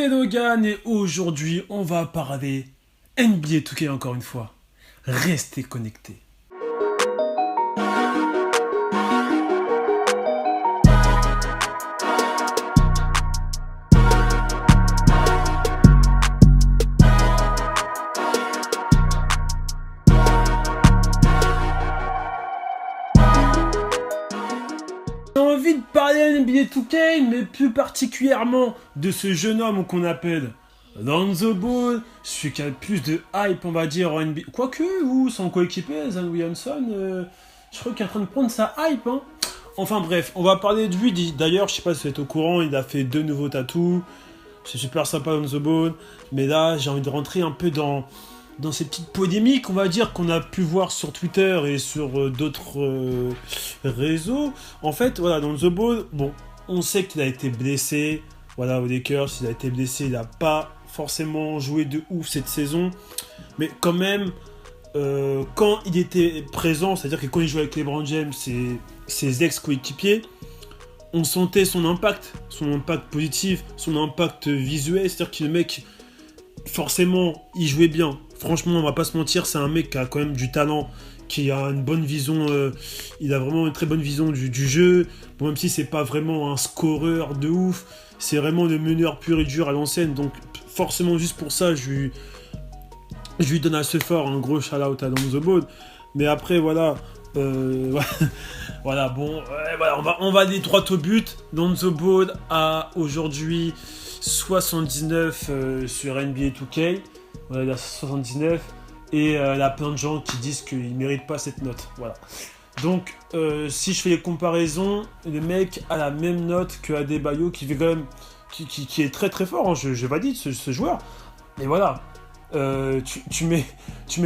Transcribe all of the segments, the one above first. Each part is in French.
c'est Logan et aujourd'hui on va parler NBA 2K encore une fois. Restez connectés. J'ai envie de parler NBA 2K, mais plus particulièrement de ce jeune homme qu'on appelle Lonzo Ball, celui qui a le plus de hype, on va dire, en NBA. Quoique, ou son coéquipier, Zion Williamson, je crois qu'il est en train de prendre sa hype. Hein. Enfin bref, on va parler de lui. D'ailleurs, je sais pas si vous êtes au courant, il a fait 2 nouveaux tatous. C'est super sympa, Lonzo Ball. Mais là, j'ai envie de rentrer un peu dans ces petites polémiques, on va dire, qu'on a pu voir sur Twitter et sur d'autres réseaux. En fait, voilà, Lonzo Ball, bon, on sait qu'il a été blessé. Voilà, aux Lakers, il a été blessé, il n'a pas forcément joué de ouf cette saison. Mais quand même, quand il était présent, c'est-à-dire que quand il jouait avec LeBron James et ses ex-coéquipiers, on sentait son impact positif, son impact visuel. C'est-à-dire que le mec, forcément, il jouait bien. Franchement, on va pas se mentir, c'est un mec qui a quand même du talent, qui a une bonne vision, il a vraiment une très bonne vision du jeu. Bon, même si c'est pas vraiment un scoreur de ouf, c'est vraiment le meneur pur et dur à l'ancienne. Donc forcément, juste pour ça, je lui donne assez fort un gros shout-out à Lonzo Ball. Mais après, voilà, voilà, bon, voilà, on va aller droit au but. Lonzo Ball a aujourd'hui 79 sur NBA 2K. Voilà, il a 79. Et il y a plein de gens qui disent qu'il ne mérite pas cette note. Voilà. Donc, si je fais les comparaisons, le mec a la même note que Adebayo, qui fait quand même, qui est très très fort. Hein, je valide ce joueur. Mais voilà, tu mets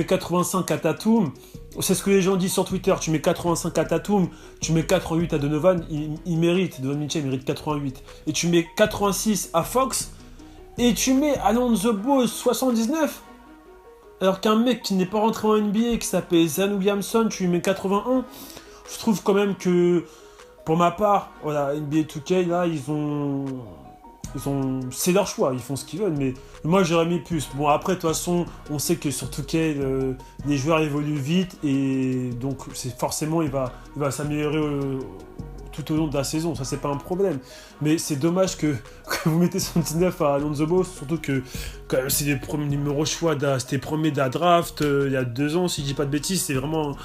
85 à Tatum. C'est ce que les gens disent sur Twitter. Tu mets 85 à Tatum, tu mets 88 à Donovan. Il mérite. Donovan Mitchell mérite 88. Et tu mets 86 à Fox. Et tu mets Lonzo Ball 79. Alors qu'un mec qui n'est pas rentré en NBA, qui s'appelle Zion Williamson, tu lui mets 81. Je trouve quand même que, pour ma part, voilà, NBA 2K, là, c'est leur choix, ils font ce qu'ils veulent, mais moi j'aurais mis plus. Bon, après, de toute façon, on sait que sur 2K, les joueurs évoluent vite, et donc forcément, il va s'améliorer tout au long de la saison, ça c'est pas un problème. Mais c'est dommage que vous mettez 79 à Lonzo Ball, surtout que quand même, c'est les premiers numéros choix, c'était premier de la draft, il y a 2 ans, si je dis pas de bêtises, c'est vraiment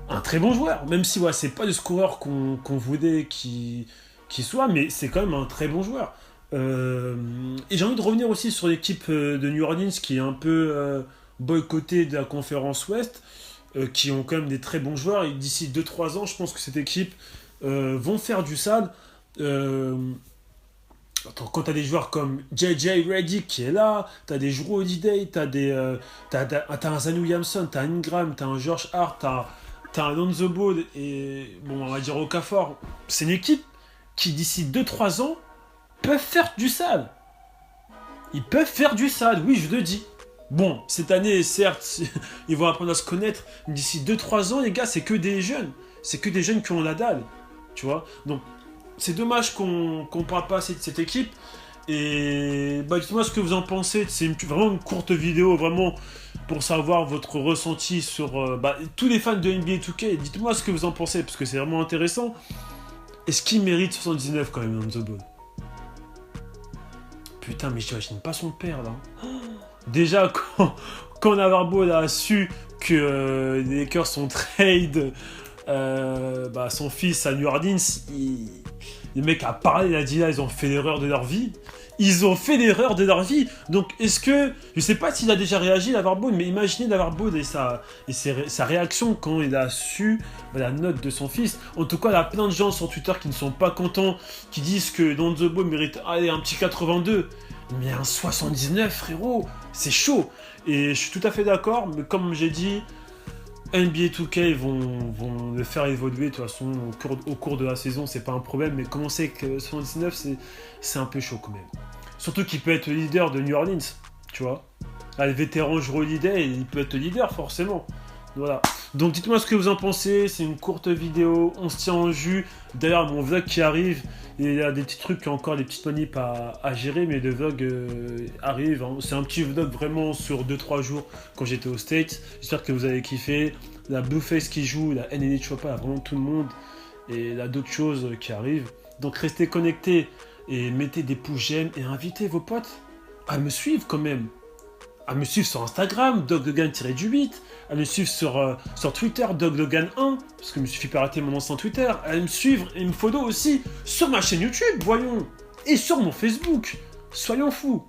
un très bon joueur, même si c'est pas le scoreur qu'on voulait qu'il soit, mais c'est quand même un très bon joueur. Et j'ai envie de revenir aussi sur l'équipe de New Orleans qui est un peu boycottée de la conférence Ouest, qui ont quand même des très bons joueurs, et d'ici 2-3 ans, je pense que cette équipe vont faire du sale. Quand tu as des joueurs comme JJ Redick qui est là, tu as des Jrue Holiday, tu as un Zion Williamson, tu as Ingram, tu as un George Hart, tu as un Lonzo Ball et bon, on va dire Okafor. C'est une équipe qui d'ici 2-3 ans peuvent faire du sale. Ils peuvent faire du sale, oui, je le dis. Bon, cette année, certes, ils vont apprendre à se connaître. D'ici 2-3 ans, les gars, c'est que des jeunes. C'est que des jeunes qui ont la dalle. Tu vois, donc c'est dommage qu'on parle pas assez de cette équipe. Et dites-moi ce que vous en pensez. C'est vraiment une courte vidéo, vraiment pour savoir votre ressenti sur tous les fans de NBA 2K. Dites-moi ce que vous en pensez, parce que c'est vraiment intéressant. Est-ce qu'il mérite 79 quand même, Lonzo Ball? Putain, mais j'imagine pas son père là. Déjà, quand Navarro Ball a su que les Lakers sont trade son fils à New Orleans, le mec a parlé, il a dit là, ils ont fait l'erreur de leur vie. Ils ont fait l'erreur de leur vie. Donc, est-ce que... Je sais pas s'il a déjà réagi, Navarro Ball, mais imaginez Navarro Ball et sa réaction quand il a su la note de son fils. En tout cas, il y a plein de gens sur Twitter qui ne sont pas contents, qui disent que Lonzo Ball mérite un petit 82. Mais un 79, frérot, c'est chaud. Et je suis tout à fait d'accord, mais comme j'ai dit, NBA 2K vont le faire évoluer de toute façon au cours de la saison, c'est pas un problème, mais comment c'est que 79 c'est un peu chaud quand même. Surtout qu'il peut être le leader de New Orleans, tu vois. Le vétéran Jrue Holiday, il peut être le leader forcément. Voilà. Donc dites-moi ce que vous en pensez, c'est une courte vidéo, on se tient en jus. D'ailleurs mon vlog qui arrive, il y a des petits trucs, encore des petites manips à gérer, mais le vlog arrive. Hein. C'est un petit vlog vraiment sur 2-3 jours quand j'étais au States. J'espère que vous avez kiffé. La Blueface qui joue, la NNA Choppa, il y a vraiment tout le monde. Et il y a d'autres choses qui arrivent. Donc restez connectés et mettez des pouces j'aime et invitez vos potes à me suivre quand même. À me suivre sur Instagram, doglogan-8, à me suivre sur Twitter, doglogan1, parce que je me suis fait pirater mon ancien Twitter, à me suivre et me follow aussi sur ma chaîne YouTube, voyons, et sur mon Facebook. Soyons fous.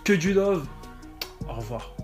Que du love. Au revoir.